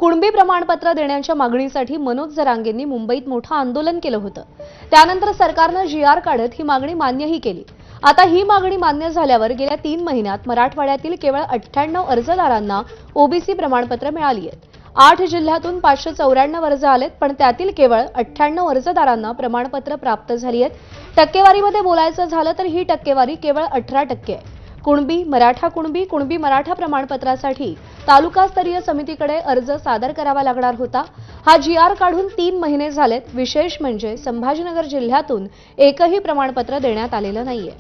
कुणबी प्रमाणपत्र देण्याच्या मागणीसाठी मनोज जरांगेंनी मुंबईत मोठं आंदोलन केलं होतं। त्यानंतर सरकारनं जीआर काढत ही मागणी मान्यही केली। आता ही मागणी मान्य झाल्यावर गेल्या 3 महिन्यात मराठवाड्यातील केवळ 98 अर्जदारांना ओबीसी प्रमाणपत्र मिळाली आहेत। 8 जिल्ह्यातून 594 अर्ज आलेत, पण त्यातील केवळ 98 अर्जदारांना प्रमाणपत्र प्राप्त झाली आहेत। टक्केवारीमध्ये बोलायचं झालं तर ही टक्केवारी केवळ 18% आहे। कुणबी मराठा प्रमाणपत्रासाठी तालुकास्तरीय समितीकडे अर्ज सादर करावा लागणार होता। हा जीआर काढून 3 महिने झालेत। विशेष म्हणजे संभाजीनगर जिल्ह्यातून एकही प्रमाणपत्र देण्यात आलेलं नाहीये।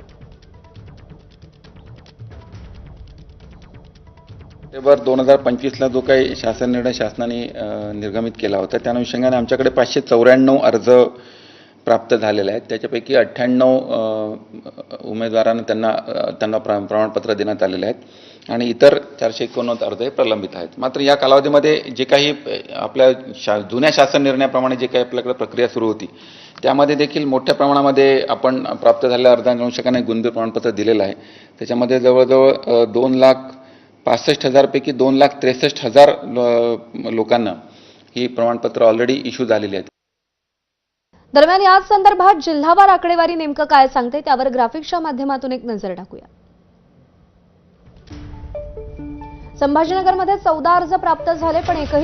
सप्टेंबर 2025 ला जो काही शासन निर्णय शासनाने निर्गमित केला होता त्या अनुषंगाने आमच्याकडे 594 अर्ज प्राप्त झालेले आहेत। त्याच्यापैकी 98 उमेदवारांना त्यांना प्रमाणपत्र देण्यात आलेले आहेत आणि इतर 489 अर्ज हे प्रलंबित आहेत। मात्र या कालावधीमध्ये जे काही आपल्या जुन्या शासन निर्णयाप्रमाणे जे काही आपल्याकडे प्रक्रिया सुरू होती त्यामध्ये देखील मोठ्या प्रमाणामध्ये आपण प्राप्त झालेल्या अर्जांच्या अनुषंगाने गुणबी प्रमाणपत्र दिलेलं आहे। त्याच्यामध्ये जवळजवळ 2,65,000 पैकी 2,63,000 लोकांना ही प्रमाणपत्र ऑलरेडी इश्यू झालेली आहेत। दरम्यान याच संदर्भात जिल्हावार आकडेवारी नेमकं काय सांगते त्यावर ग्राफिक्सच्या माध्यमातून एक नजर टाकूया। संभाजीनगरमध्ये 14 अर्ज प्राप्त झाले, पण एकही